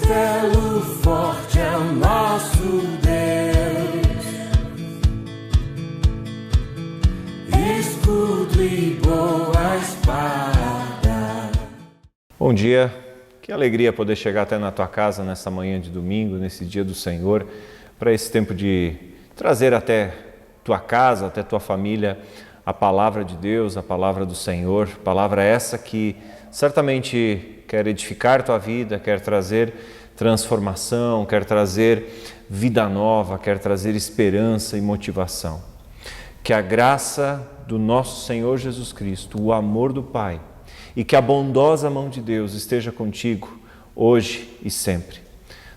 castelo forte é o nosso Deus, escudo e boa espada. Bom dia, que alegria poder chegar até na tua casa nessa manhã de domingo, nesse dia do Senhor, para esse tempo de trazer até tua casa, até tua família, a palavra de Deus, a palavra do Senhor, palavra essa que certamente quer edificar tua vida, quer trazer transformação, quer trazer vida nova, quer trazer esperança e motivação. Que a graça do nosso Senhor Jesus Cristo, o amor do Pai e que a bondosa mão de Deus esteja contigo hoje e sempre.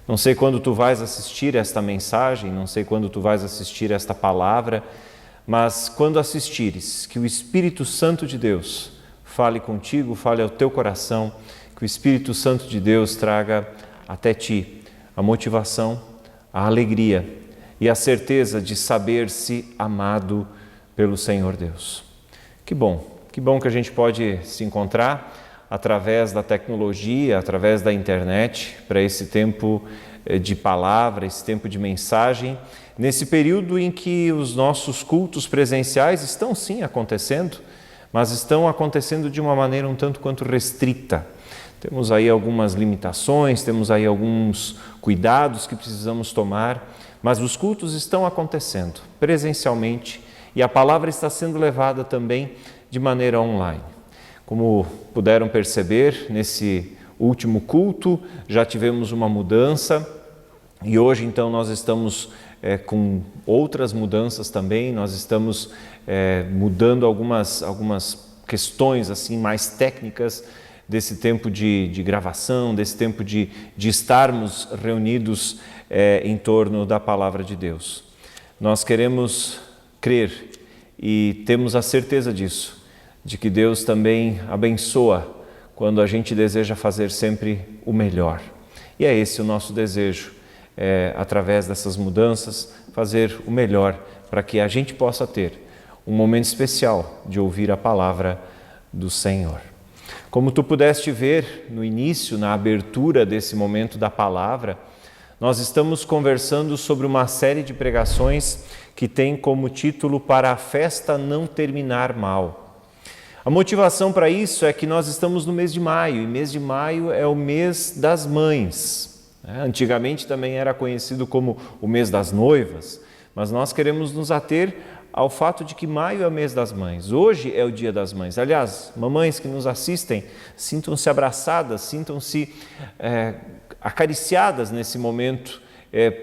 Não sei quando tu vais assistir esta mensagem, não sei quando tu vais assistir esta palavra, mas quando assistires, que o Espírito Santo de Deus fale contigo, fale ao teu coração, que o Espírito Santo de Deus traga até ti a motivação, a alegria e a certeza de saber-se amado pelo Senhor Deus. Que bom que a gente pode se encontrar através da tecnologia, através da internet, para esse tempo de palavra, esse tempo de mensagem, nesse período em que os nossos cultos presenciais estão sim acontecendo, mas estão acontecendo de uma maneira um tanto quanto restrita. Temos aí algumas limitações, temos aí alguns cuidados que precisamos tomar, mas os cultos estão acontecendo presencialmente e a palavra está sendo levada também de maneira online. Como puderam perceber, nesse último culto já tivemos uma mudança e hoje então nós estamos com outras mudanças também, nós estamos mudando algumas questões assim mais técnicas desse tempo de gravação, desse tempo de estarmos reunidos em torno da palavra de Deus. Nós queremos crer e temos a certeza disso, de que Deus também abençoa quando a gente deseja fazer sempre o melhor. E é esse o nosso desejo, através dessas mudanças, fazer o melhor para que a gente possa ter um momento especial de ouvir a palavra do Senhor. Como tu pudeste ver no início, na abertura desse momento da palavra, nós estamos conversando sobre uma série de pregações que tem como título Para a Festa Não Terminar Mal. A motivação para isso é que nós estamos no mês de maio, e mês de maio é o mês das mães. Antigamente também era conhecido como o mês das noivas, mas nós queremos nos ater ao fato de que maio é o mês das mães. Hoje é o dia das mães. Aliás, mamães que nos assistem, sintam-se abraçadas, sintam-se acariciadas nesse momento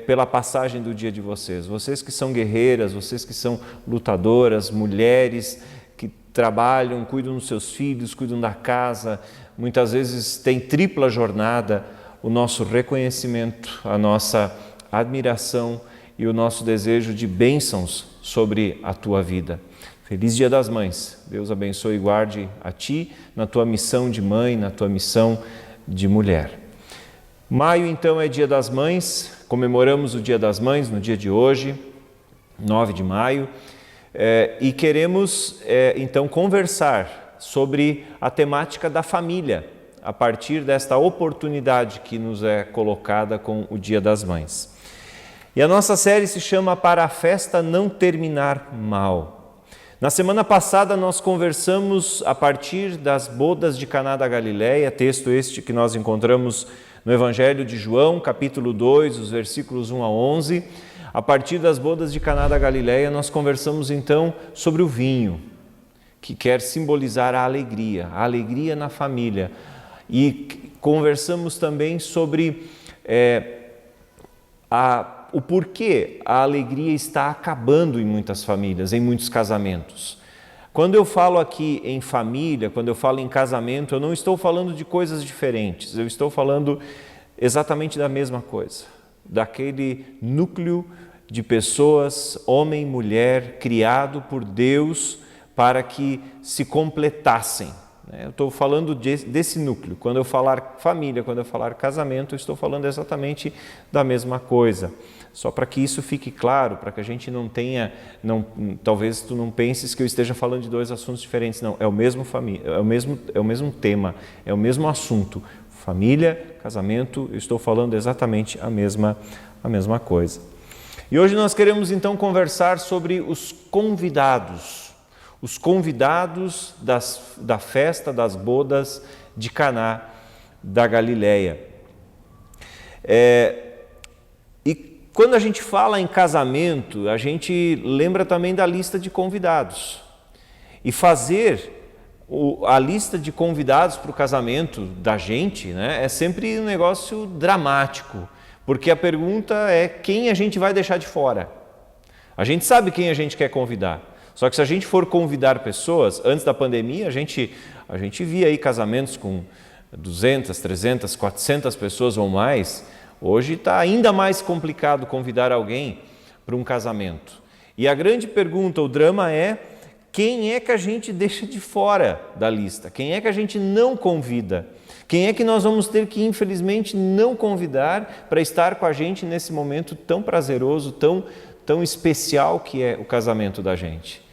pela passagem do dia de vocês. Vocês que são guerreiras, vocês que são lutadoras, mulheres que trabalham, cuidam dos seus filhos, cuidam da casa, muitas vezes têm tripla jornada, o nosso reconhecimento, a nossa admiração e o nosso desejo de bênçãos sobre a tua vida. Feliz Dia das Mães. Deus abençoe e guarde a ti na tua missão de mãe, na tua missão de mulher. Maio, então, é Dia das Mães. Comemoramos o Dia das Mães no dia de hoje, 9 de maio. E queremos, então, conversar sobre a temática da família, a partir desta oportunidade que nos é colocada com o Dia das Mães. E a nossa série se chama Para a Festa Não Terminar Mal. Na semana passada nós conversamos a partir das bodas de Caná da Galileia, texto este que nós encontramos no Evangelho de João, capítulo 2, os versículos 1 a 11. A partir das bodas de Caná da Galileia, nós conversamos então sobre o vinho, que quer simbolizar a alegria na família. E conversamos também sobre o porquê a alegria está acabando em muitas famílias, em muitos casamentos. Quando eu falo aqui em família, quando eu falo em casamento, eu não estou falando de coisas diferentes, eu estou falando exatamente da mesma coisa, daquele núcleo de pessoas, homem e mulher, criado por Deus para que se completassem. Eu estou falando desse núcleo. Quando eu falar família, quando eu falar casamento, eu estou falando exatamente da mesma coisa. Só para que isso fique claro, para que a gente não tenha, talvez tu não penses que eu esteja falando de dois assuntos diferentes. Não, é o mesmo tema, é o mesmo assunto. Família, casamento, eu estou falando exatamente a mesma coisa. E hoje nós queremos então conversar sobre os convidados da festa das bodas de Caná da Galileia. E quando a gente fala em casamento, a gente lembra também da lista de convidados. E fazer a lista de convidados para o casamento da gente, né, é sempre um negócio dramático, porque a pergunta é quem a gente vai deixar de fora. A gente sabe quem a gente quer convidar, só que se a gente for convidar pessoas, antes da pandemia a gente via aí casamentos com 200, 300, 400 pessoas ou mais. Hoje está ainda mais complicado convidar alguém para um casamento. E a grande pergunta, o drama é: quem é que a gente deixa de fora da lista? Quem é que a gente não convida? Quem é que nós vamos ter que, infelizmente, não convidar para estar com a gente nesse momento tão prazeroso, tão especial que é o casamento da gente?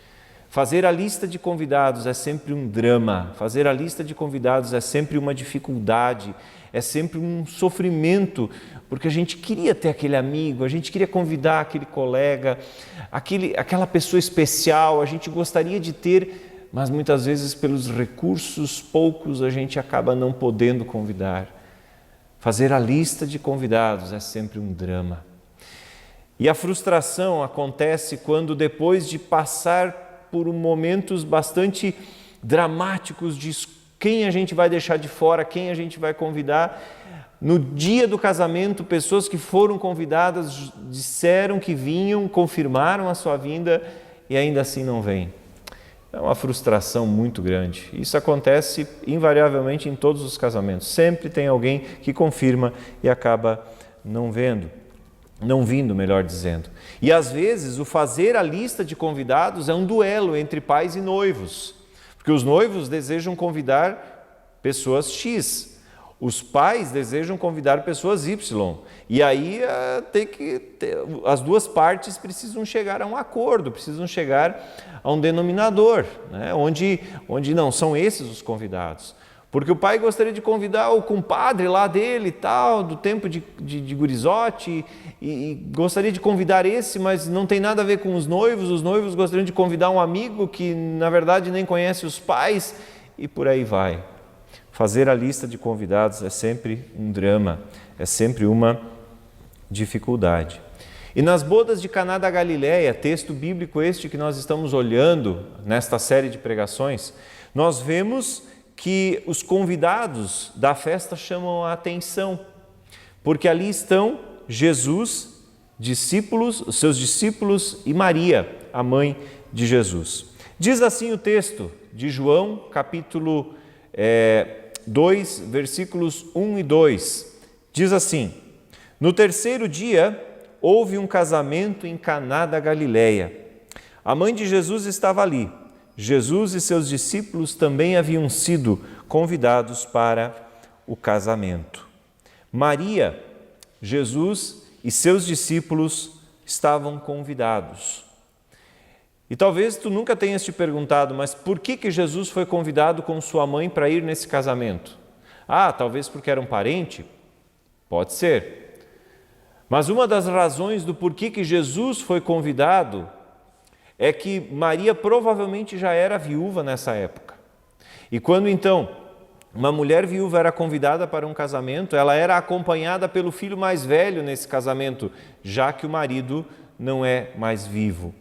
Fazer a lista de convidados é sempre um drama, fazer a lista de convidados é sempre uma dificuldade, é sempre um sofrimento, porque a gente queria ter aquele amigo, a gente queria convidar aquele colega, aquela pessoa especial, a gente gostaria de ter, mas muitas vezes pelos recursos poucos a gente acaba não podendo convidar. Fazer a lista de convidados é sempre um drama. E a frustração acontece quando, depois de passar por momentos bastante dramáticos de quem a gente vai deixar de fora, quem a gente vai convidar, no dia do casamento, pessoas que foram convidadas disseram que vinham, confirmaram a sua vinda e ainda assim não vêm. É uma frustração muito grande. Isso acontece invariavelmente em todos os casamentos. Sempre tem alguém que confirma e acaba não vindo, melhor dizendo. E às vezes o fazer a lista de convidados é um duelo entre pais e noivos, porque os noivos desejam convidar pessoas X, os pais desejam convidar pessoas Y, e aí as duas partes precisam chegar a um acordo, precisam chegar a um denominador, né? onde não são esses os convidados. Porque o pai gostaria de convidar o compadre lá dele e tal, do tempo de gurizote, e gostaria de convidar esse, mas não tem nada a ver com os noivos gostariam de convidar um amigo que na verdade nem conhece os pais, e por aí vai. Fazer a lista de convidados é sempre um drama, é sempre uma dificuldade. E nas bodas de Caná da Galileia, texto bíblico este que nós estamos olhando nesta série de pregações, nós vemos que os convidados da festa chamam a atenção, porque ali estão Jesus, os seus discípulos e Maria, a mãe de Jesus. Diz assim o texto de João, capítulo 2, versículos 1 e 2. Diz assim: no terceiro dia houve um casamento em Caná da Galileia. A mãe de Jesus estava ali. Jesus e seus discípulos também haviam sido convidados para o casamento. Maria, Jesus e seus discípulos estavam convidados. E talvez tu nunca tenhas te perguntado, mas por que Jesus foi convidado com sua mãe para ir nesse casamento? Talvez porque era um parente? Pode ser. Mas uma das razões do porquê que Jesus foi convidado é que Maria provavelmente já era viúva nessa época. E quando então uma mulher viúva era convidada para um casamento, ela era acompanhada pelo filho mais velho nesse casamento, já que o marido não é mais vivo.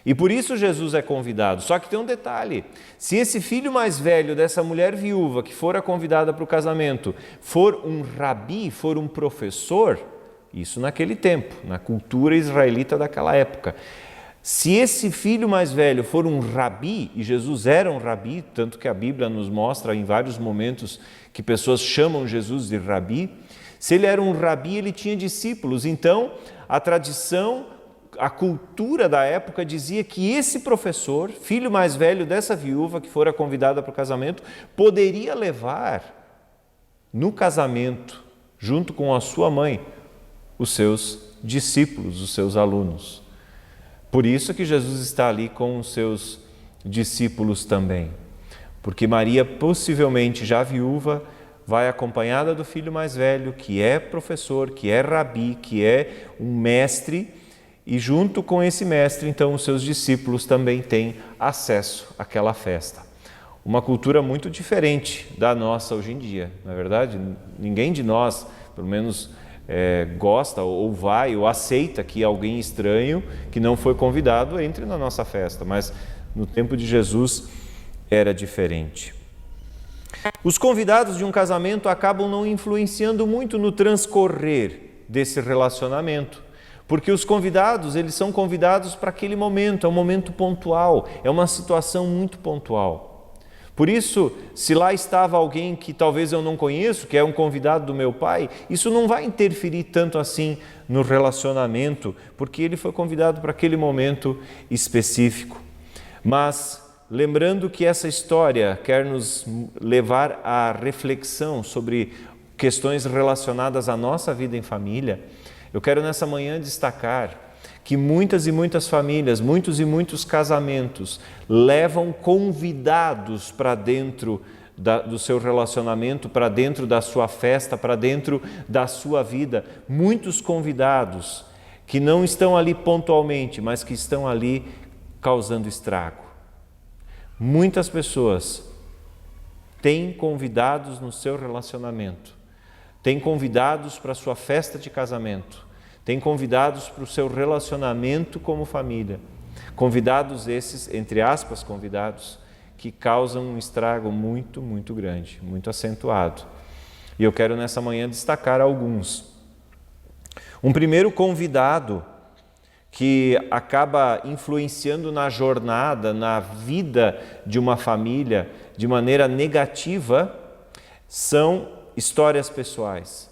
E por isso Jesus é convidado. Só que tem um detalhe: se esse filho mais velho dessa mulher viúva que fora convidada para o casamento for um rabi, for um professor, isso naquele tempo, na cultura israelita daquela época, se esse filho mais velho for um rabi, e Jesus era um rabi, tanto que a Bíblia nos mostra em vários momentos que pessoas chamam Jesus de rabi, se ele era um rabi, ele tinha discípulos. Então, a tradição, a cultura da época dizia que esse professor, filho mais velho dessa viúva que fora convidada para o casamento, poderia levar no casamento, junto com a sua mãe, os seus discípulos, os seus alunos. Por isso que Jesus está ali com os seus discípulos também. Porque Maria, possivelmente já viúva, vai acompanhada do filho mais velho, que é professor, que é rabi, que é um mestre, e junto com esse mestre, então, os seus discípulos também têm acesso àquela festa. Uma cultura muito diferente da nossa hoje em dia, não é verdade? Ninguém de nós, pelo menos, gosta ou vai ou aceita que alguém estranho, que não foi convidado, entre na nossa festa, mas no tempo de Jesus era diferente. Os convidados de um casamento acabam não influenciando muito no transcorrer desse relacionamento, porque os convidados, eles são convidados para aquele momento, é um momento pontual, é uma situação muito pontual. Por isso, se lá estava alguém que talvez eu não conheço, que é um convidado do meu pai, isso não vai interferir tanto assim no relacionamento, porque ele foi convidado para aquele momento específico. Mas, lembrando que essa história quer nos levar à reflexão sobre questões relacionadas à nossa vida em família, eu quero nessa manhã destacar que muitas e muitas famílias, muitos e muitos casamentos levam convidados para dentro do seu relacionamento, para dentro da sua festa, para dentro da sua vida. Muitos convidados que não estão ali pontualmente, mas que estão ali causando estrago. Muitas pessoas têm convidados no seu relacionamento, têm convidados para a sua festa de casamento, têm convidados para o seu relacionamento como família. Convidados esses, entre aspas, convidados, que causam um estrago muito, muito grande, muito acentuado. E eu quero nessa manhã destacar alguns. Um primeiro convidado que acaba influenciando na jornada, na vida de uma família de maneira negativa, são histórias pessoais.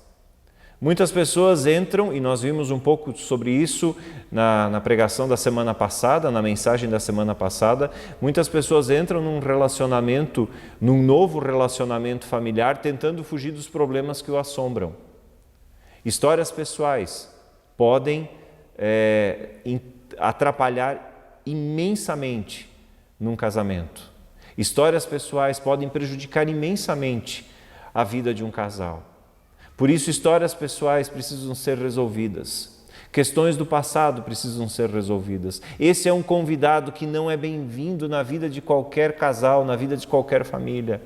Muitas pessoas entram, e nós vimos um pouco sobre isso na pregação da semana passada, na mensagem da semana passada, muitas pessoas entram num relacionamento, num novo relacionamento familiar, tentando fugir dos problemas que o assombram. Histórias pessoais podem atrapalhar imensamente num casamento. Histórias pessoais podem prejudicar imensamente a vida de um casal. Por isso, histórias pessoais precisam ser resolvidas. Questões do passado precisam ser resolvidas. Esse é um convidado que não é bem-vindo na vida de qualquer casal, na vida de qualquer família.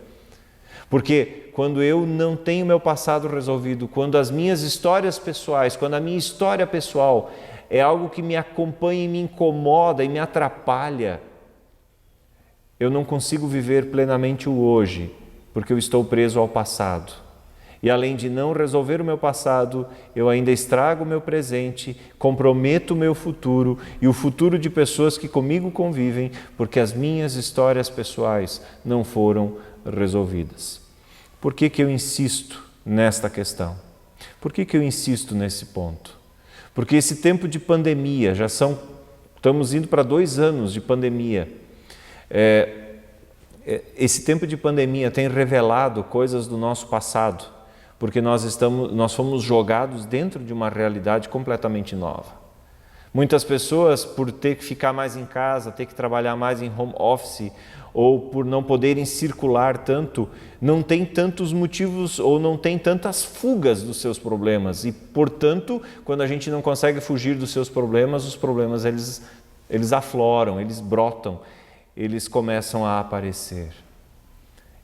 Porque quando eu não tenho meu passado resolvido, quando as minhas histórias pessoais, quando a minha história pessoal é algo que me acompanha e me incomoda e me atrapalha, eu não consigo viver plenamente o hoje, porque eu estou preso ao passado. E além de não resolver o meu passado, eu ainda estrago o meu presente, comprometo o meu futuro e o futuro de pessoas que comigo convivem, porque as minhas histórias pessoais não foram resolvidas. Por que eu insisto nesta questão? Por que eu insisto nesse ponto? Porque esse tempo de pandemia, estamos indo para 2 anos de pandemia, esse tempo de pandemia tem revelado coisas do nosso passado, porque nós fomos jogados dentro de uma realidade completamente nova. Muitas pessoas, por ter que ficar mais em casa, ter que trabalhar mais em home office, ou por não poderem circular tanto, não tem tantos motivos ou não tem tantas fugas dos seus problemas. E, portanto, quando a gente não consegue fugir dos seus problemas, os problemas eles afloram, eles brotam, eles começam a aparecer.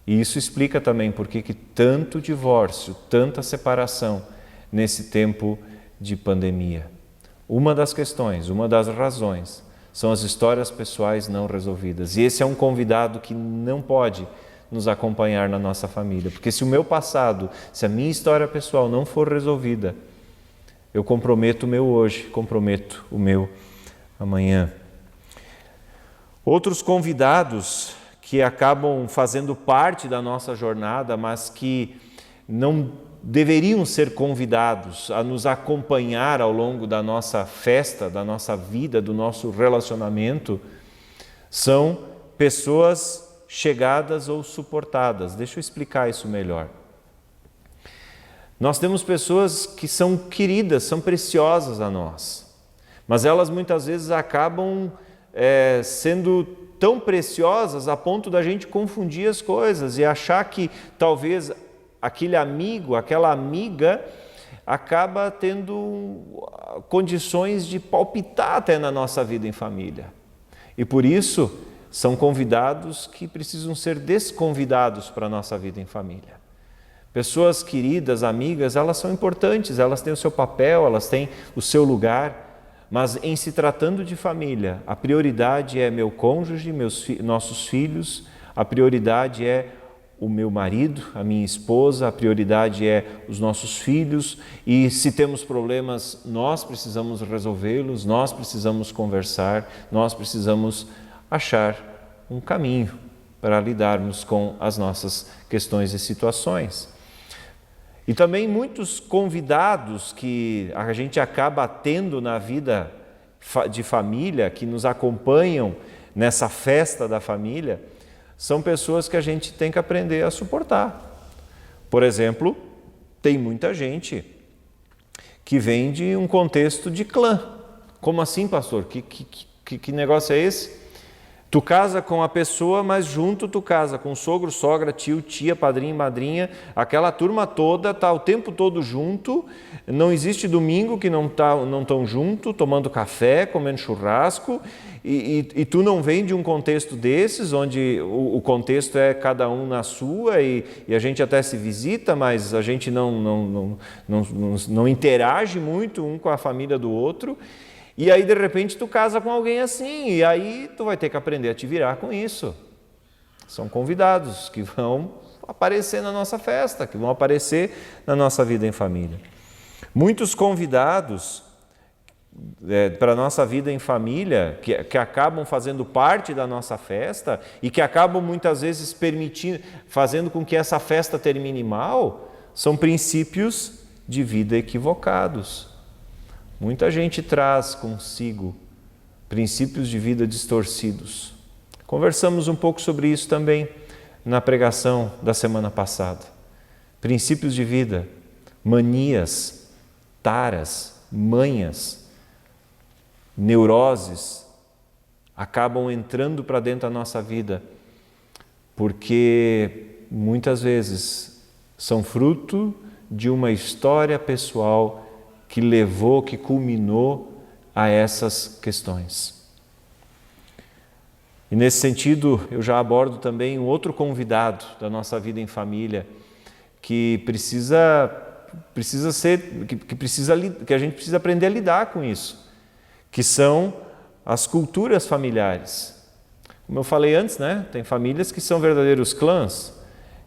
E isso explica também por que tanto divórcio, tanta separação nesse tempo de pandemia. Uma das questões, uma das razões, são as histórias pessoais não resolvidas. E esse é um convidado que não pode nos acompanhar na nossa família. Porque se o meu passado, se a minha história pessoal não for resolvida, eu comprometo o meu hoje, comprometo o meu amanhã. Outros convidados que acabam fazendo parte da nossa jornada, mas que não deveriam ser convidados a nos acompanhar ao longo da nossa festa, da nossa vida, do nosso relacionamento, são pessoas chegadas ou suportadas. Deixa eu explicar isso melhor. Nós temos pessoas que são queridas, são preciosas a nós, mas elas muitas vezes acabam sendo tão preciosas a ponto da gente confundir as coisas e achar que talvez aquele amigo, aquela amiga acaba tendo condições de palpitar até na nossa vida em família. E por isso são convidados que precisam ser desconvidados para a nossa vida em família. Pessoas queridas, amigas, elas são importantes, elas têm o seu papel, elas têm o seu lugar, mas em se tratando de família, a prioridade é meu cônjuge, nossos filhos, a prioridade é o meu marido, a minha esposa, a prioridade é os nossos filhos, e se temos problemas, nós precisamos resolvê-los, nós precisamos conversar, nós precisamos achar um caminho para lidarmos com as nossas questões e situações. E também muitos convidados que a gente acaba tendo na vida de família, que nos acompanham nessa festa da família, são pessoas que a gente tem que aprender a suportar. Por exemplo, tem muita gente que vem de um contexto de clã. Como assim, pastor? Que negócio é esse? Tu casa com a pessoa, mas junto tu casa com sogro, sogra, tio, tia, padrinho, madrinha, aquela turma toda está o tempo todo junto, não existe domingo que não estão junto, tomando café, comendo churrasco, e tu não vem de um contexto desses, onde o contexto é cada um na sua, e a gente até se visita, mas a gente não interage muito um com a família do outro. E aí, de repente, tu casa com alguém assim, e aí tu vai ter que aprender a te virar com isso. São convidados que vão aparecer na nossa festa, que vão aparecer na nossa vida em família. Muitos convidados para a nossa vida em família, que acabam fazendo parte da nossa festa e que acabam muitas vezes fazendo com que essa festa termine mal, são princípios de vida equivocados. Muita gente traz consigo princípios de vida distorcidos. Conversamos um pouco sobre isso também na pregação da semana passada. Princípios de vida, manias, taras, manhas, neuroses, acabam entrando para dentro da nossa vida, porque muitas vezes são fruto de uma história pessoal que culminou a essas questões. E nesse sentido, eu já abordo também um outro convidado da nossa vida em família, que a gente precisa aprender a lidar com isso, que são as culturas familiares. Como eu falei antes, né? Tem famílias que são verdadeiros clãs,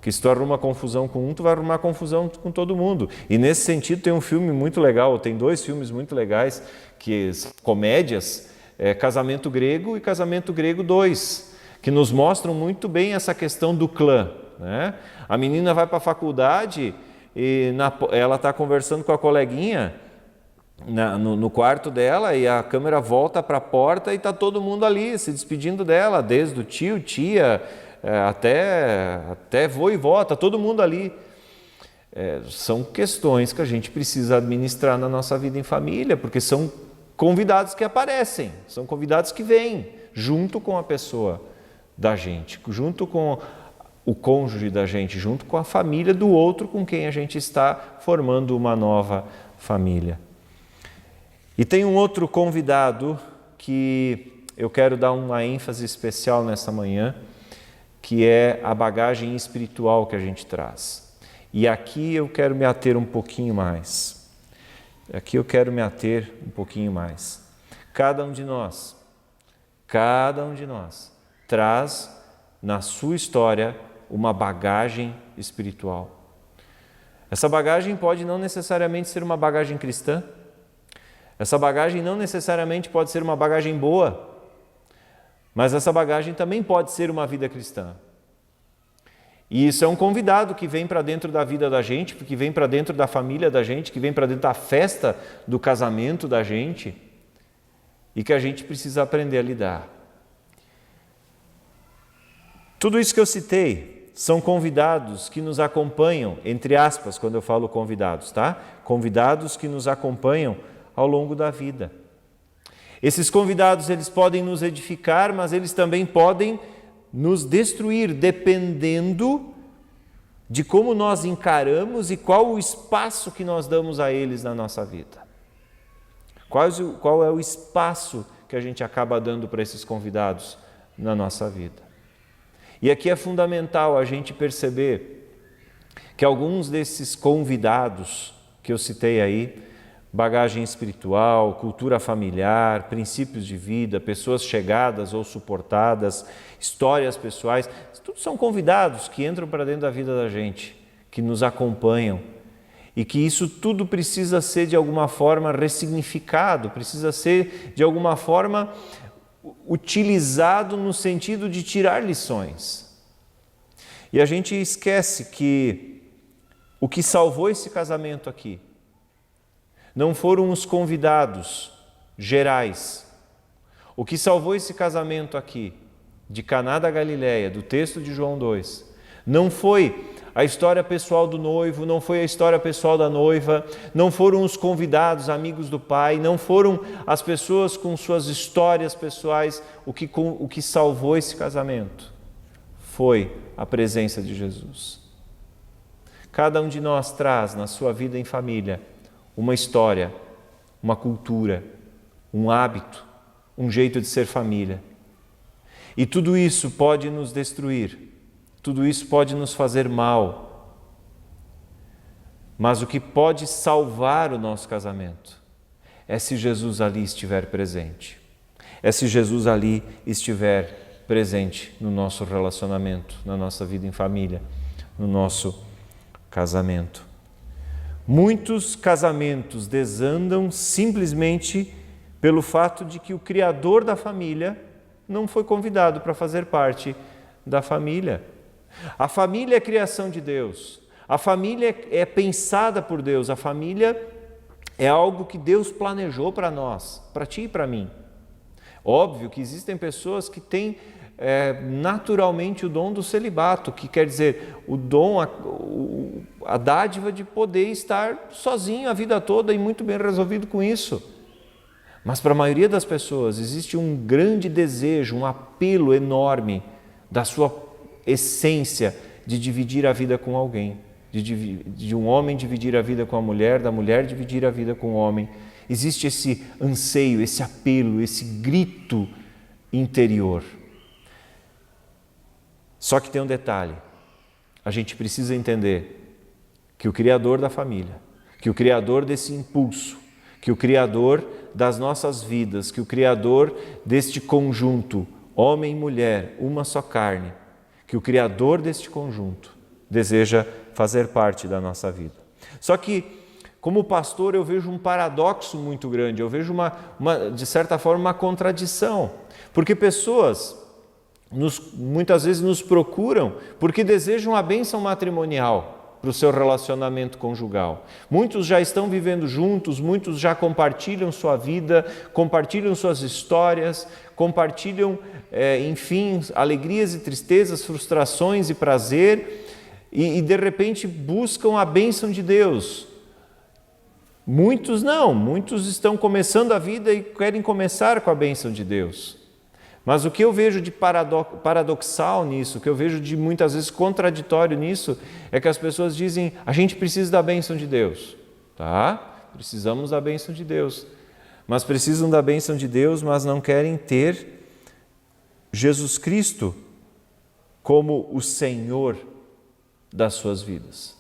que se tu arruma confusão com um, tu vai arrumar confusão com todo mundo. E nesse sentido tem um filme muito legal, tem 2 filmes muito legais, comédias, Casamento Grego e Casamento Grego 2, que nos mostram muito bem essa questão do clã, né? A menina vai para a faculdade e ela está conversando com a coleguinha no quarto dela, e a câmera volta para a porta e está todo mundo ali se despedindo dela, desde o tio, tia, até vô e vó, está todo mundo ali. São questões que a gente precisa administrar na nossa vida em família, porque são convidados que aparecem, são convidados que vêm junto com a pessoa da gente, junto com o cônjuge da gente, junto com a família do outro com quem a gente está formando uma nova família. E tem um outro convidado que eu quero dar uma ênfase especial nessa manhã, que é a bagagem espiritual que a gente traz. E aqui eu quero me ater um pouquinho mais. Cada um de nós traz na sua história uma bagagem espiritual. Essa bagagem pode não necessariamente ser uma bagagem cristã. Essa bagagem não necessariamente pode ser uma bagagem boa, mas essa bagagem também pode ser uma vida cristã. E isso é um convidado que vem para dentro da vida da gente, que vem para dentro da família da gente, que vem para dentro da festa do casamento da gente, e que a gente precisa aprender a lidar. Tudo isso que eu citei são convidados que nos acompanham, entre aspas, quando eu falo convidados, tá? Convidados que nos acompanham ao longo da vida. Esses convidados, eles podem nos edificar, mas eles também podem nos destruir, dependendo de como nós encaramos e qual o espaço que nós damos a eles na nossa vida. Qual é o espaço que a gente acaba dando para esses convidados na nossa vida. E aqui é fundamental a gente perceber que alguns desses convidados que eu citei aí, bagagem espiritual, cultura familiar, princípios de vida, pessoas chegadas ou suportadas, histórias pessoais, tudo são convidados que entram para dentro da vida da gente, que nos acompanham e que isso tudo precisa ser de alguma forma ressignificado, precisa ser de alguma forma utilizado no sentido de tirar lições. E a gente esquece que o que salvou esse casamento aqui não foram os convidados gerais. O que salvou esse casamento aqui, de Caná da Galileia, do texto de João 2, não foi a história pessoal do noivo, não foi a história pessoal da noiva, não foram os convidados, amigos do pai, não foram as pessoas com suas histórias pessoais. O que salvou esse casamento foi a presença de Jesus. Cada um de nós traz na sua vida em família uma história, uma cultura, um hábito, um jeito de ser família. E tudo isso pode nos destruir, tudo isso pode nos fazer mal. Mas o que pode salvar o nosso casamento é se Jesus ali estiver presente. É se Jesus ali estiver presente no nosso relacionamento, na nossa vida em família, no nosso casamento. Muitos casamentos desandam simplesmente pelo fato de que o Criador da família não foi convidado para fazer parte da família. A família é criação de Deus, a família é pensada por Deus, a família é algo que Deus planejou para nós, para ti e para mim. Óbvio que existem pessoas que têm naturalmente o dom do celibato, que quer dizer o dom, a dádiva de poder estar sozinho a vida toda e muito bem resolvido com isso. Mas para a maioria das pessoas existe um grande desejo, um apelo enorme da sua essência de dividir a vida com alguém, de um homem dividir a vida com a mulher, da mulher dividir a vida com o homem. Existe esse anseio, esse apelo, esse grito interior. Só que tem um detalhe, a gente precisa entender que o Criador da família, que o Criador desse impulso, que o Criador das nossas vidas, que o Criador deste conjunto, homem e mulher, uma só carne, que o Criador deste conjunto deseja fazer parte da nossa vida. Só que, como pastor, eu vejo um paradoxo muito grande, eu vejo de certa forma uma contradição, porque pessoas muitas vezes nos procuram porque desejam a bênção matrimonial para o seu relacionamento conjugal. Muitos já estão vivendo juntos, muitos já compartilham sua vida, compartilham suas histórias, compartilham, enfim, alegrias e tristezas, frustrações e prazer, e de repente buscam a bênção de Deus. Muitos não, muitos estão começando a vida e querem começar com a bênção de Deus. Mas o que eu vejo de paradoxal nisso, o que eu vejo de muitas vezes contraditório nisso, é que as pessoas dizem, a gente precisa da bênção de Deus, tá? Precisamos da bênção de Deus. Mas precisam da bênção de Deus, mas não querem ter Jesus Cristo como o Senhor das suas vidas.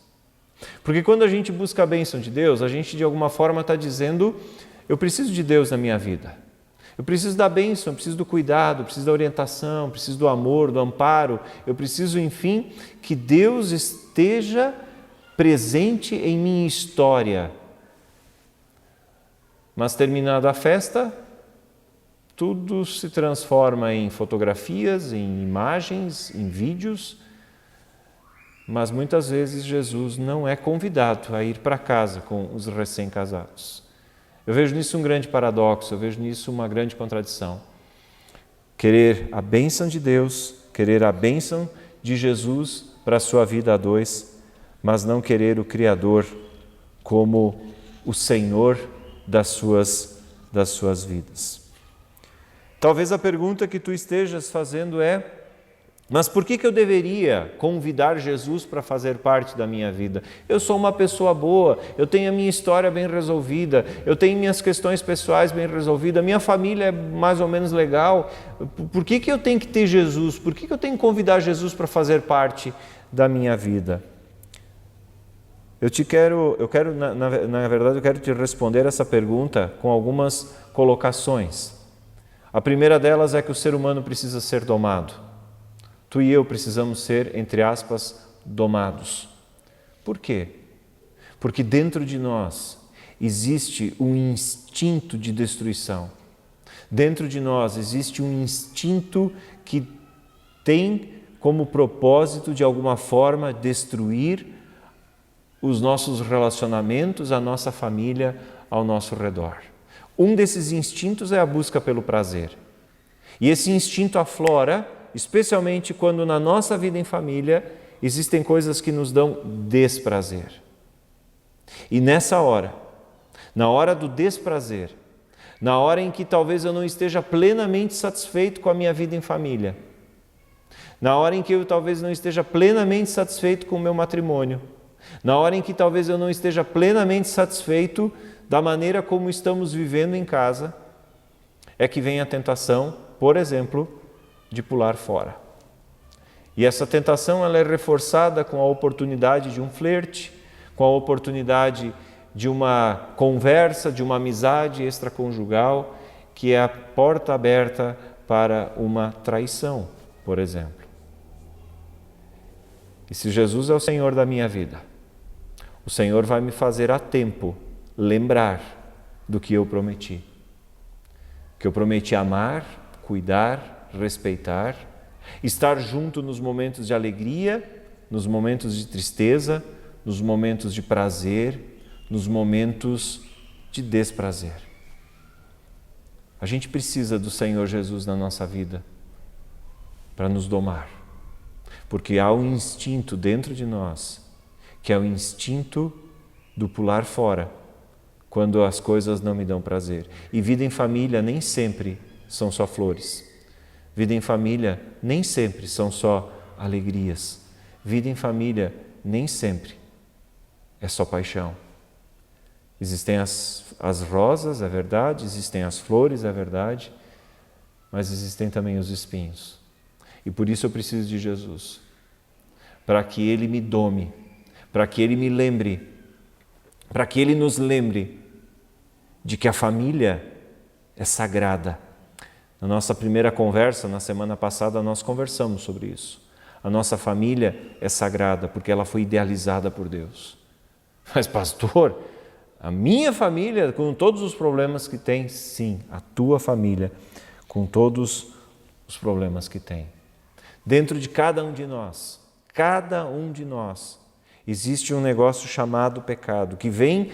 Porque quando a gente busca a bênção de Deus, a gente de alguma forma está dizendo, eu preciso de Deus na minha vida. Eu preciso da bênção, eu preciso do cuidado, eu preciso da orientação, eu preciso do amor, do amparo. Eu preciso, enfim, que Deus esteja presente em minha história. Mas terminada a festa, tudo se transforma em fotografias, em imagens, em vídeos. Mas muitas vezes Jesus não é convidado a ir para casa com os recém-casados. Eu vejo nisso um grande paradoxo, eu vejo nisso uma grande contradição. Querer a bênção de Deus, querer a bênção de Jesus para a sua vida a dois, mas não querer o Criador como o Senhor das suas vidas. Talvez a pergunta que tu estejas fazendo é, Mas por que eu deveria convidar Jesus para fazer parte da minha vida? Eu sou uma pessoa boa, eu tenho a minha história bem resolvida, eu tenho minhas questões pessoais bem resolvidas, minha família é mais ou menos legal. Por que eu tenho que ter Jesus? Por que eu tenho que convidar Jesus para fazer parte da minha vida? Na verdade, eu quero te responder essa pergunta com algumas colocações. A primeira delas é que o ser humano precisa ser domado. Tu e eu precisamos ser, entre aspas, domados. Por quê? Porque dentro de nós existe um instinto de destruição. Dentro de nós existe um instinto que tem como propósito, de alguma forma, destruir os nossos relacionamentos, a nossa família ao nosso redor. Um desses instintos é a busca pelo prazer. E esse instinto aflora, especialmente quando na nossa vida em família existem coisas que nos dão desprazer. E nessa hora, na hora do desprazer, na hora em que talvez eu não esteja plenamente satisfeito com a minha vida em família, na hora em que eu talvez não esteja plenamente satisfeito com o meu matrimônio, na hora em que talvez eu não esteja plenamente satisfeito da maneira como estamos vivendo em casa, é que vem a tentação, por exemplo, de pular fora. E essa tentação ela é reforçada com a oportunidade de um flerte, com a oportunidade de uma conversa, de uma amizade extraconjugal, que é a porta aberta para uma traição, por exemplo. E se Jesus é o Senhor da minha vida, o Senhor vai me fazer a tempo lembrar do que eu prometi. Que eu prometi amar, cuidar, respeitar, estar junto nos momentos de alegria, nos momentos de tristeza, nos momentos de prazer, nos momentos de desprazer. A gente precisa do Senhor Jesus na nossa vida para nos domar, porque há um instinto dentro de nós, que é o instinto do pular fora, quando as coisas não me dão prazer. E vida em família nem sempre são só flores. Vida em família nem sempre são só alegrias. Vida em família nem sempre é só paixão. Existem as rosas, é verdade, existem as flores, é verdade, mas existem também os espinhos. E por isso eu preciso de Jesus, para que Ele me dome, para que Ele me lembre, para que Ele nos lembre de que a família é sagrada. Na nossa primeira conversa, na semana passada, nós conversamos sobre isso. A nossa família é sagrada porque ela foi idealizada por Deus. Mas, pastor, a minha família, com todos os problemas que tem, sim, a tua família, com todos os problemas que tem. Dentro de cada um de nós, existe um negócio chamado pecado, que vem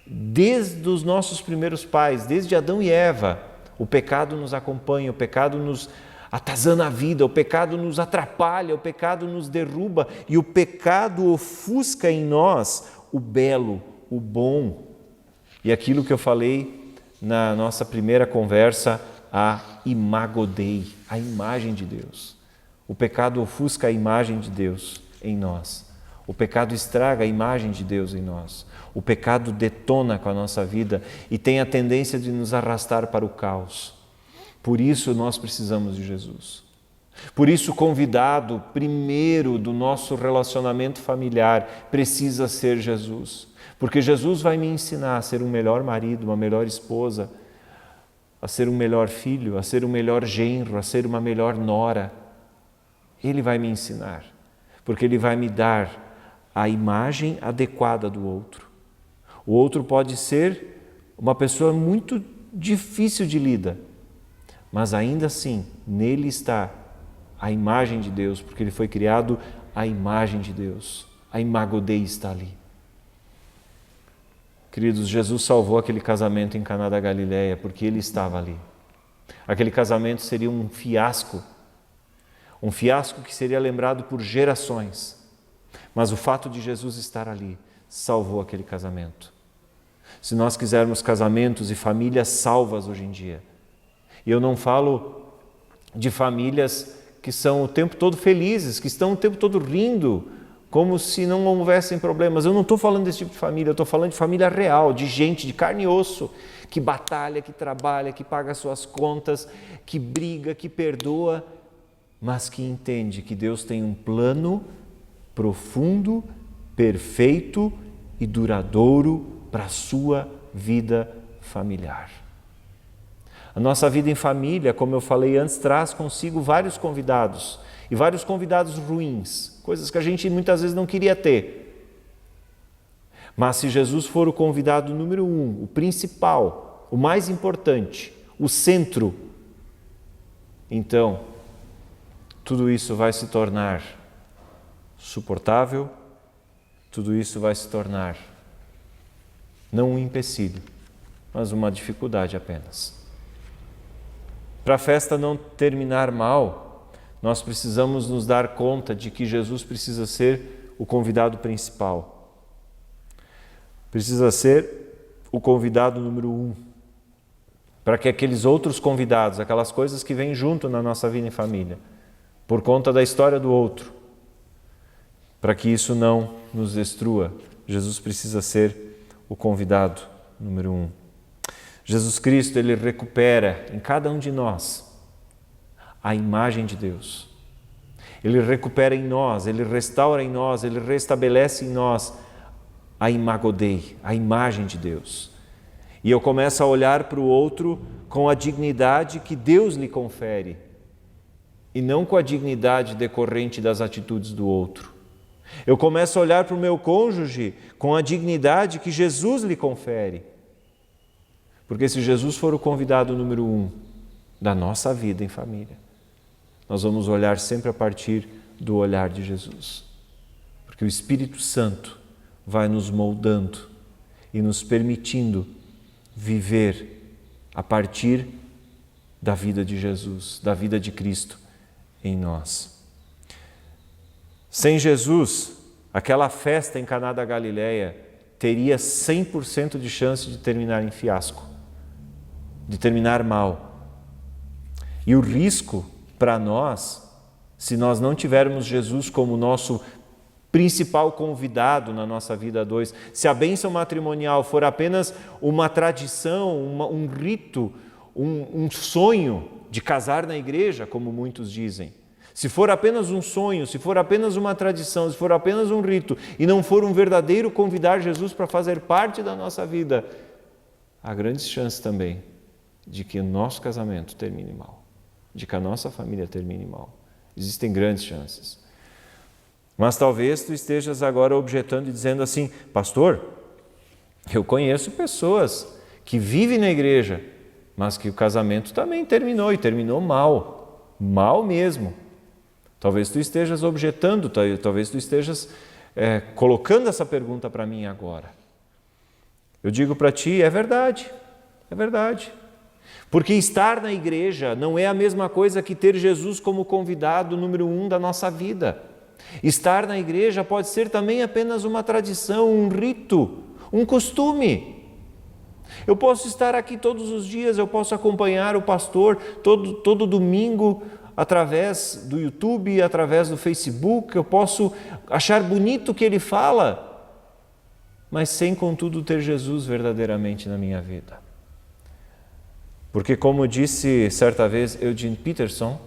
desde os nossos primeiros pais, desde Adão e Eva. O pecado nos acompanha, o pecado nos atazana a vida, o pecado nos atrapalha, o pecado nos derruba e o pecado ofusca em nós o belo, o bom. E aquilo que eu falei na nossa primeira conversa, a imago Dei, a imagem de Deus. O pecado ofusca a imagem de Deus em nós. O pecado estraga a imagem de Deus em nós. O pecado detona com a nossa vida e tem a tendência de nos arrastar para o caos. Por isso nós precisamos de Jesus. Por isso o convidado primeiro do nosso relacionamento familiar precisa ser Jesus. Porque Jesus vai me ensinar a ser um melhor marido, uma melhor esposa, a ser um melhor filho, a ser um melhor genro, a ser uma melhor nora. Ele vai me ensinar, porque Ele vai me dar a imagem adequada do outro. O outro pode ser uma pessoa muito difícil de lidar, mas ainda assim, nele está a imagem de Deus, porque ele foi criado à imagem de Deus. A imago Dei está ali. Queridos, Jesus salvou aquele casamento em Caná da Galileia porque Ele estava ali. Aquele casamento seria um fiasco que seria lembrado por gerações. Mas o fato de Jesus estar ali salvou aquele casamento. Se nós quisermos casamentos e famílias salvas hoje em dia, e eu não falo de famílias que são o tempo todo felizes, que estão o tempo todo rindo, como se não houvessem problemas. Eu não estou falando desse tipo de família, eu estou falando de família real, de gente de carne e osso, que batalha, que trabalha, que paga suas contas, que briga, que perdoa, mas que entende que Deus tem um plano profundo, perfeito e duradouro para a sua vida familiar. A nossa vida em família, como eu falei antes, traz consigo vários convidados, e vários convidados ruins, coisas que a gente muitas vezes não queria ter. Mas se Jesus for o convidado número 1, o principal, o mais importante, o centro, então tudo isso vai se tornar suportável, tudo isso vai se tornar não um empecilho, mas uma dificuldade apenas. Para a festa não terminar mal, nós precisamos nos dar conta de que Jesus precisa ser o convidado principal. Precisa ser o convidado número 1. Para que aqueles outros convidados, aquelas coisas que vêm junto na nossa vida em família, por conta da história do outro, para que isso não nos destrua, Jesus precisa ser o convidado número 1. Jesus Cristo, Ele recupera em cada um de nós a imagem de Deus. Ele recupera em nós, Ele restaura em nós, Ele restabelece em nós a imago Dei, a imagem de Deus. E eu começo a olhar para o outro com a dignidade que Deus lhe confere, e não com a dignidade decorrente das atitudes do outro. Eu começo a olhar para o meu cônjuge com a dignidade que Jesus lhe confere. Porque se Jesus for o convidado número 1 da nossa vida em família, nós vamos olhar sempre a partir do olhar de Jesus. Porque o Espírito Santo vai nos moldando e nos permitindo viver a partir da vida de Jesus, da vida de Cristo em nós. Sem Jesus, aquela festa em Caná da Galileia teria 100% de chance de terminar em fiasco, de terminar mal. E o risco para nós, se nós não tivermos Jesus como nosso principal convidado na nossa vida a dois, se a bênção matrimonial for apenas uma tradição, um rito, um sonho de casar na igreja, como muitos dizem, se for apenas um sonho, se for apenas uma tradição, se for apenas um rito e não for um verdadeiro convidar Jesus para fazer parte da nossa vida, há grandes chances também de que o nosso casamento termine mal, de que a nossa família termine mal. Existem grandes chances. Mas talvez tu estejas agora objetando e dizendo assim: pastor, eu conheço pessoas que vivem na igreja, mas que o casamento também terminou, e terminou mal, mal mesmo. Talvez tu estejas objetando, talvez tu estejas colocando essa pergunta para mim agora. Eu digo para ti, é verdade. Porque estar na igreja não é a mesma coisa que ter Jesus como convidado número 1 da nossa vida. Estar na igreja pode ser também apenas uma tradição, um rito, um costume. Eu posso estar aqui todos os dias, eu posso acompanhar o pastor todo domingo através do YouTube, através do Facebook, eu posso achar bonito o que ele fala, mas sem, contudo, ter Jesus verdadeiramente na minha vida. Porque, como disse certa vez Eugene Peterson,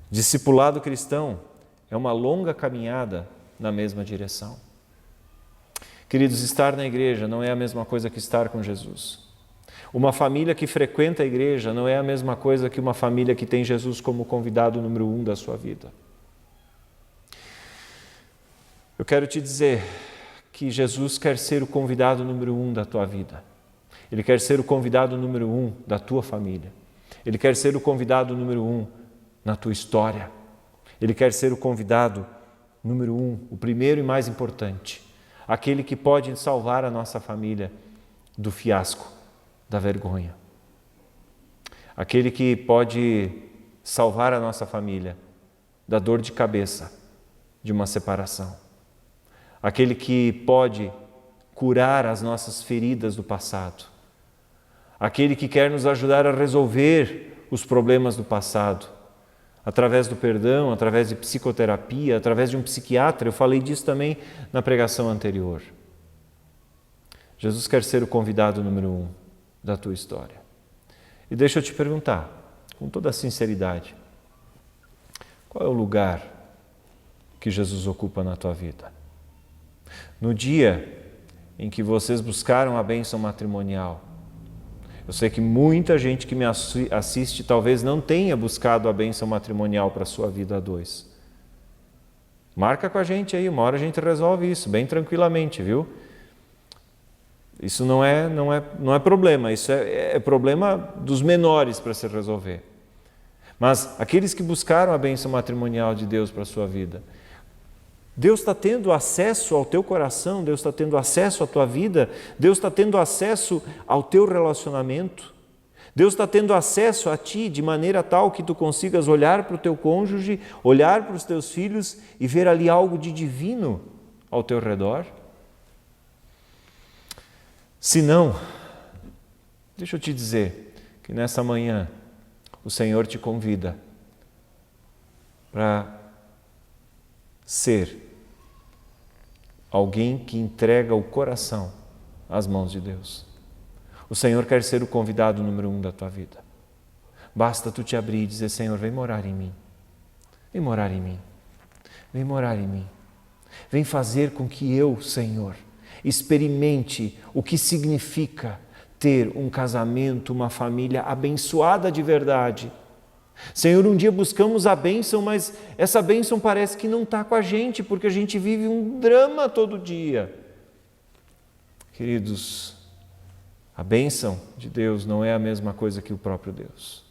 discipulado cristão é uma longa caminhada na mesma direção. Queridos, estar na igreja não é a mesma coisa que estar com Jesus. Uma família que frequenta a igreja não é a mesma coisa que uma família que tem Jesus como convidado número 1 da sua vida. Eu quero te dizer que Jesus quer ser o convidado número 1 da tua vida. Ele quer ser o convidado número 1 da tua família. Ele quer ser o convidado número 1 na tua história. Ele quer ser o convidado número 1, o primeiro e mais importante, aquele que pode salvar a nossa família do fiasco, da vergonha. Aquele que pode salvar a nossa família da dor de cabeça de uma separação. Aquele que pode curar as nossas feridas do passado. Aquele que quer nos ajudar a resolver os problemas do passado. através do perdão, através de psicoterapia, através de um psiquiatra. Eu falei disso também na pregação anterior. Jesus quer ser o convidado número 1 da tua história. E deixa eu te perguntar, com toda a sinceridade, qual é o lugar que Jesus ocupa na tua vida? No dia em que vocês buscaram a bênção matrimonial, eu sei que muita gente que me assiste talvez não tenha buscado a bênção matrimonial para a sua vida a dois. Marca com a gente aí, uma hora a gente resolve isso, bem tranquilamente, viu? Isso não é problema, isso é problema dos menores para se resolver. Mas aqueles que buscaram a bênção matrimonial de Deus para a sua vida, Deus está tendo acesso ao teu coração, Deus está tendo acesso à tua vida, Deus está tendo acesso ao teu relacionamento, Deus está tendo acesso a ti de maneira tal que tu consigas olhar para o teu cônjuge, olhar para os teus filhos e ver ali algo de divino ao teu redor? Se não, deixa eu te dizer que nessa manhã o Senhor te convida para ser alguém que entrega o coração às mãos de Deus. O Senhor quer ser o convidado número 1 da tua vida. Basta tu te abrir e dizer: Senhor, vem morar em mim. Vem morar em mim. Vem morar em mim. Vem fazer com que eu, Senhor, experimente o que significa ter um casamento, uma família abençoada de verdade. Senhor, um dia buscamos a bênção, mas essa bênção parece que não está com a gente, porque a gente vive um drama todo dia. Queridos, a bênção de Deus não é a mesma coisa que o próprio Deus.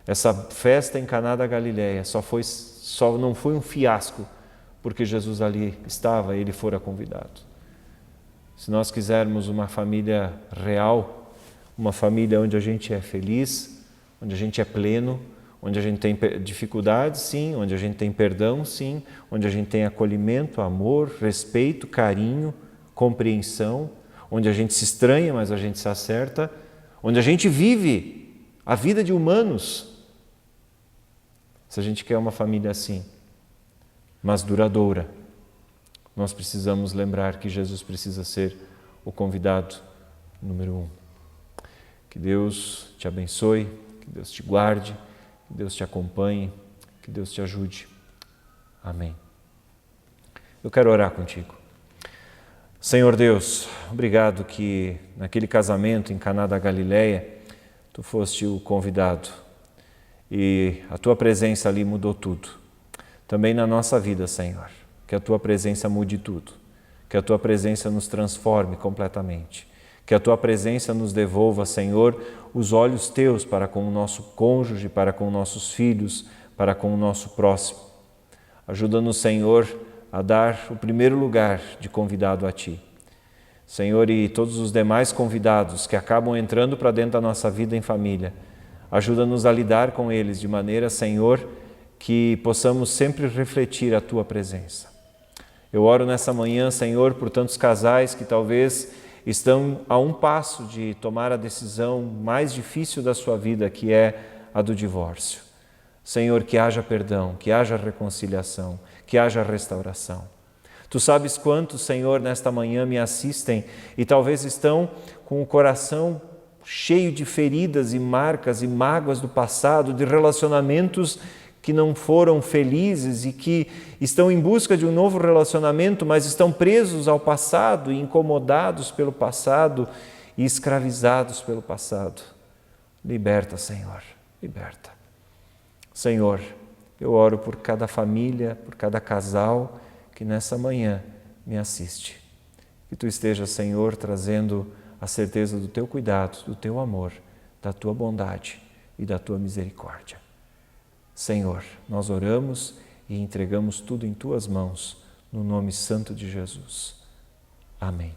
Essa festa em Caná da Galileia só não foi um fiasco porque Jesus ali estava e ele fora convidado. Se nós quisermos uma família real, uma família onde a gente é feliz, onde a gente é pleno, onde a gente tem dificuldades, sim, onde a gente tem perdão, sim, onde a gente tem acolhimento, amor, respeito, carinho, compreensão, onde a gente se estranha, mas a gente se acerta, onde a gente vive a vida de humanos. Se a gente quer uma família assim, mas duradoura, nós precisamos lembrar que Jesus precisa ser o convidado número 1. Que Deus te abençoe, que Deus te guarde, que Deus te acompanhe, que Deus te ajude. Amém. Eu quero orar contigo. Senhor Deus, obrigado que naquele casamento em Caná da Galileia, tu foste o convidado e a tua presença ali mudou tudo. Também na nossa vida, Senhor, que a tua presença mude tudo, que a tua presença nos transforme completamente, que a tua presença nos devolva, Senhor, os olhos teus para com o nosso cônjuge, para com nossos filhos, para com o nosso próximo. Ajuda-nos, Senhor, a dar o primeiro lugar de convidado a ti. Senhor, e todos os demais convidados que acabam entrando para dentro da nossa vida em família, ajuda-nos a lidar com eles de maneira, Senhor, que possamos sempre refletir a tua presença. Eu oro nessa manhã, Senhor, por tantos casais que talvez estão a um passo de tomar a decisão mais difícil da sua vida, que é a do divórcio. Senhor, que haja perdão, que haja reconciliação, que haja restauração. Tu sabes quantos, Senhor, nesta manhã me assistem e talvez estão com o coração cheio de feridas e marcas e mágoas do passado, de relacionamentos que não foram felizes e que estão em busca de um novo relacionamento, mas estão presos ao passado e incomodados pelo passado e escravizados pelo passado. Liberta, Senhor, liberta. Senhor, eu oro por cada família, por cada casal que nessa manhã me assiste. Que Tu estejas, Senhor, trazendo a certeza do Teu cuidado, do Teu amor, da Tua bondade e da Tua misericórdia. Senhor, nós oramos e entregamos tudo em Tuas mãos, no nome santo de Jesus. Amém.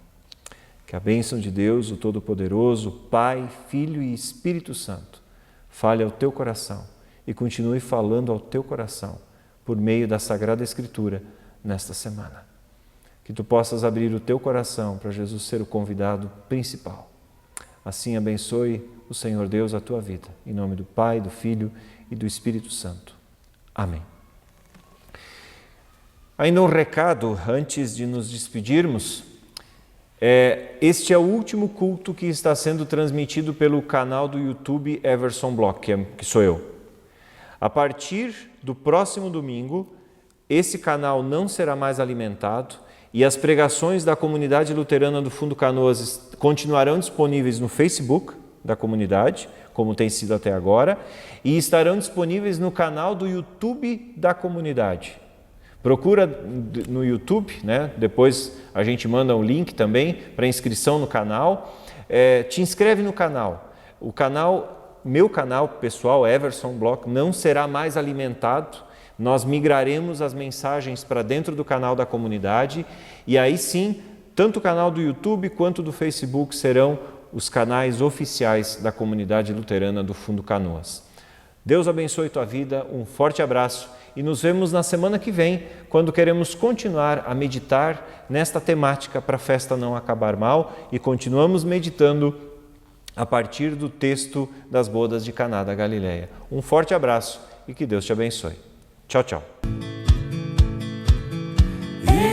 Que a bênção de Deus, o Todo-Poderoso, Pai, Filho e Espírito Santo, fale ao teu coração e continue falando ao teu coração por meio da Sagrada Escritura nesta semana. Que tu possas abrir o teu coração para Jesus ser o convidado principal. Assim abençoe o Senhor Deus a tua vida. Em nome do Pai, do Filho e do Espírito Santo. Amém. Ainda um recado antes de nos despedirmos. Este é o último culto que está sendo transmitido pelo canal do YouTube Everson Bloch, que sou eu. A partir do próximo domingo, esse canal não será mais alimentado e as pregações da comunidade luterana do Fundo Canoas continuarão disponíveis no Facebook da comunidade, como tem sido até agora, e estarão disponíveis no canal do YouTube da comunidade. Procura no YouTube, né? Depois a gente manda um link também para inscrição no canal. Te inscreve no canal. Meu canal pessoal, Everson Bloch, não será mais alimentado. Nós migraremos as mensagens para dentro do canal da comunidade e aí sim, tanto o canal do YouTube quanto do Facebook serão os canais oficiais da comunidade luterana do Fundo Canoas. Deus abençoe tua vida, um forte abraço e nos vemos na semana que vem, quando queremos continuar a meditar nesta temática para a festa não acabar mal e continuamos meditando a partir do texto das bodas de Caná da Galileia. Um forte abraço e que Deus te abençoe. Tchau, tchau.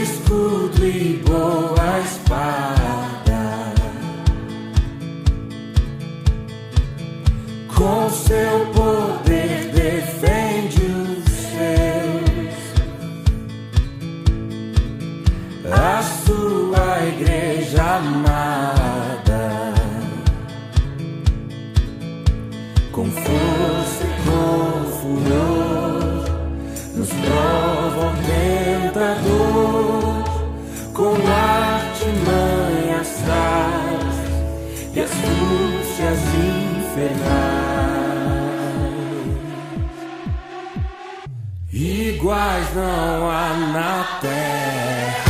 Escudo e boa espada, com seu poder defende os seus, a sua igreja amada, com força e com furor, nos prova o tentador, com artimanhas traz e astúcias infernais. Iguais não há na terra.